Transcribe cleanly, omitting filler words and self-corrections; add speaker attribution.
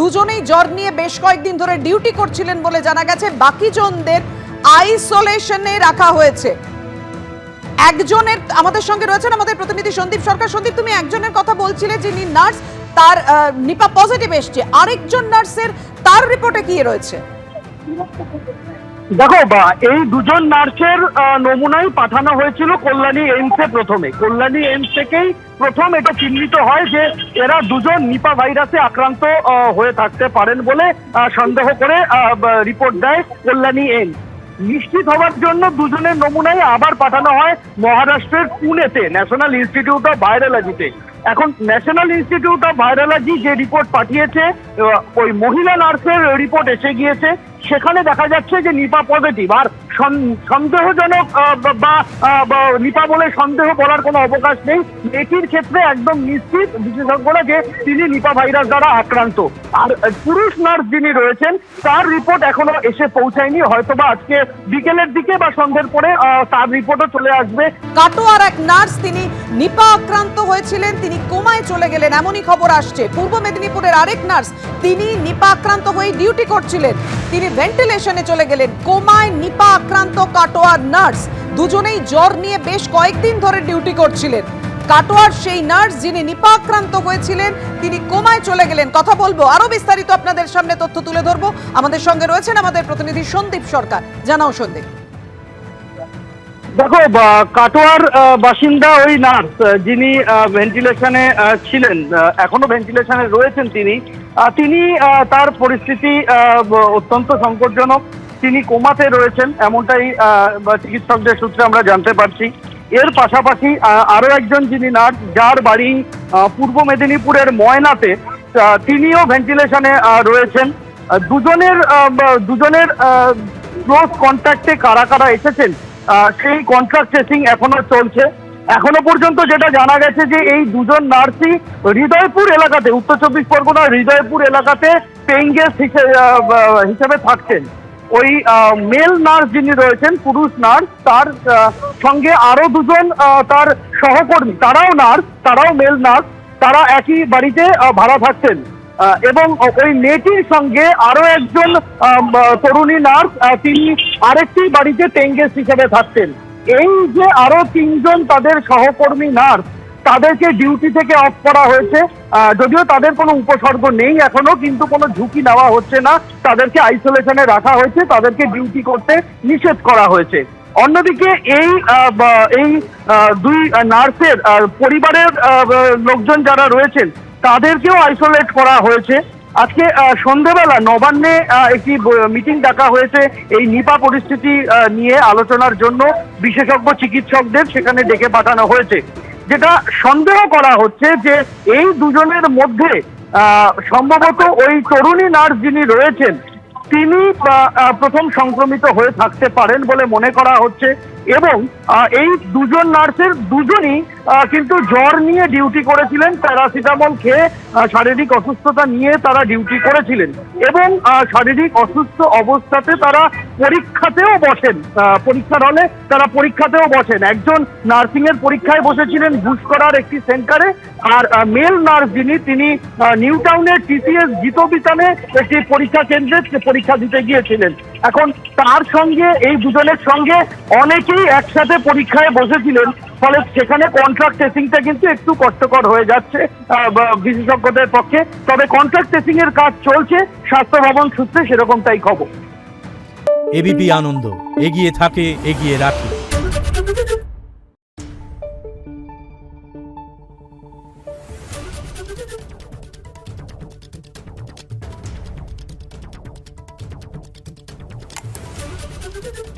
Speaker 1: দুজনেই জ্বর নিয়ে বেশ কয়েকদিন ধরে ডিউটি করছিলেন বলে জানা গেছে। বাকি জনদের আইসোলেশনে রাখা হয়েছে। একজনের আমাদের সঙ্গে রয়েছেন আমাদের প্রতিনিধি সন্দীপ সরকার। সন্দীপ, তুমি একজনের কথা বলছিলে যিনি নার্স, তার নিপা পজিটিভ এসছে, আরেকজন নার্সের তার রিপোর্টে কি রয়েছে?
Speaker 2: দেখো, এই দুজন নার্সের নমুনাই পাঠানো হয়েছিল কল্যাণী এইমসে। প্রথমে কল্যাণী এইমস থেকেই প্রথম এটা চিহ্নিত হয় যে এরা দুজন নিপা ভাইরাসে আক্রান্ত হয়ে থাকতে পারেন বলে সন্দেহ করে রিপোর্ট দেয় কল্যাণী এইমস। নিশ্চিত হওয়ার জন্য দুজনের নমুনাই আবার পাঠানো হয় মহারাষ্ট্রের পুনেতে ন্যাশনাল ইনস্টিটিউট অফ ভাইরোলজিতে। এখন ন্যাশনাল ইনস্টিটিউট অফ ভাইরোলজি যে রিপোর্ট পাঠিয়েছে, ওই মহিলা নার্সের রিপোর্ট এসে গিয়েছে। সেখানে দেখা যাচ্ছে যে নিপা পজিটিভ। আর সন্দেহজনক বা নিপা বলে সন্দেহ বলার কোনো অবকাশ নেই। মেয়েটির ক্ষেত্রে একদম নিশ্চিত বিশেষজ্ঞরা যে তিনি নিপা ভাইরাস দ্বারা আক্রান্ত। আর পুরুষ নার্স যিনি রয়েছেন তার রিপোর্ট এখনো এসে পৌঁছায়নি, হয়তোবা আজকে বিকেলের দিকে বা সন্ধ্যের পরে তার রিপোর্টও চলে আসবে।
Speaker 1: কাটোয়ার এক নার্স, তিনি নিপা আক্রান্ত হয়েছিলেন, তিনি কোমায় চলে গেলেন, এমনই খবর আসছে। পূর্ব মেদিনীপুরের আরেক নার্স, তিনি নিপা আক্রান্ত হয়ে ডিউটি করছিলেন, তিনি ভেন্টিলেশনে চলে গেলেন। কোমায় নিপা আক্রান্ত কাটোয়ার নার্স, দুজনেই জ্বর নিয়ে বেশ কয়েকদিন ধরে ডিউটি করছিলেন। কাটোয়ার সেই নার্স যিনি নিপা আক্রান্ত হয়েছিলেন তিনি কোমায় চলে গেলেন। কথা বলবো, আরো বিস্তারিত আপনাদের সামনে তথ্য তুলে ধরবো। আমাদের সঙ্গে রয়েছেন আমাদের প্রতিনিধি সন্দীপ সরকার। জানাও সন্দীপ।
Speaker 2: দেখো, কাটোয়ার বাসিন্দা ওই নার্স যিনি ভেন্টিলেশনে ছিলেন, এখনো ভেন্টিলেশনে রয়েছেন, তিনি তার পরিস্থিতি অত্যন্ত সংকটজনক। তিনি কোমাতে রয়েছেন এমনটাই চিকিৎসকদের সূত্রে আমরা জানতে পারছি। এর পাশাপাশি আরো একজন যিনি নার্স, যার বাড়ি পূর্ব মেদিনীপুরের ময়নাতে, তিনিও ভেন্টিলেশনে রয়েছেন। দুজনের ক্লোজ কন্ট্যাক্টে কারা কারা এসেছেন সেই কন্ট্রাক্ট ট্রেসিং এখনো চলছে। এখনো পর্যন্ত যেটা জানা গেছে যে এই দুজন নার্সই হৃদয়পুর এলাকাতে, উত্তর চব্বিশ পরগনার হৃদয়পুর এলাকাতে পেইং গেস্ট হিসেবে থাকছেন। ওই মেল নার্স যিনি রয়েছেন, পুরুষ নার্স, তার সঙ্গে আরো দুজন তার সহকর্মী, তারাও নার্স, তারাও মেল নার্স, তারা একই বাড়িতে ভাড়া থাকতেন। এবং ওই মেয়েটির সঙ্গে আরো একজন তরুণী নার্স, তিনি আরেকটি বাড়িতে পেইং গেস্ট হিসেবে থাকতেন। এই যে আরো তিনজন তাদের সহকর্মী নার্স, তাদেরকে ডিউটি থেকে অফ করা হয়েছে। যদিও তাদের কোনো উপসর্গ নেই এখনো, কিন্তু কোনো ঝুঁকি নেওয়া হচ্ছে না, তাদেরকে আইসোলেশনে রাখা হয়েছে, তাদেরকে ডিউটি করতে নিষেধ করা হয়েছে। অন্যদিকে এই দুই নার্সের পরিবারের লোকজন যারা রয়েছেন তাদেরকেও আইসোলেট করা হয়েছে। আজকে সন্ধ্যেবেলা নবান্নে একটি মিটিং ডাকা হয়েছে এই নিপা পরিস্থিতি নিয়ে আলোচনার জন্য। বিশেষজ্ঞ চিকিৎসকদের সেখানে ডেকে পাঠানো হয়েছে। যেটা সন্দেহ করা হচ্ছে যে এই দুজনের মধ্যে সম্ভবত ওই তরুণী নার্স যিনি রয়েছেন তিনি প্রথম সংক্রমিত হয়ে থাকতে পারেন বলে মনে করা হচ্ছে। এবং এই দুজন নার্সের দুজনই কিন্তু জ্বর নিয়ে ডিউটি করেছিলেন, প্যারাসিটামল খেয়ে শারীরিক অসুস্থতা নিয়ে তারা ডিউটি করেছিলেন এবং শারীরিক অসুস্থ অবস্থাতে তারা পরীক্ষাতেও বসেন, পরীক্ষার হলে তারা পরীক্ষাতেও বসেন। একজন নার্সিং এর পরীক্ষায় বসেছিলেন ঘুষকরার একটি সেন্টারে, আর মেল নার্স যিনি, তিনি নিউ টাউনের টিসিএস জিতবিতানে একটি পরীক্ষা কেন্দ্রে পরীক্ষা দিতে গিয়েছিলেন। এখন তার সঙ্গে এই দুজনের সঙ্গে অনেকেই একসাথে পরীক্ষায় বসেছিলেন, ফলে সেখানে কন্ট্রাক্ট ট্রেসিংটা কিন্তু একটু কষ্টকর হয়ে যাচ্ছে বিশেষজ্ঞদের পক্ষে। তবে কন্ট্রাক্ট ট্রেসিং এর কাজ চলছে, স্বাস্থ্য ভবন সূত্রে সেরকমটাই খবর।
Speaker 3: এবিপি আনন্দ, এগিয়ে থাকে, এগিয়ে রাখে।
Speaker 4: Thank you.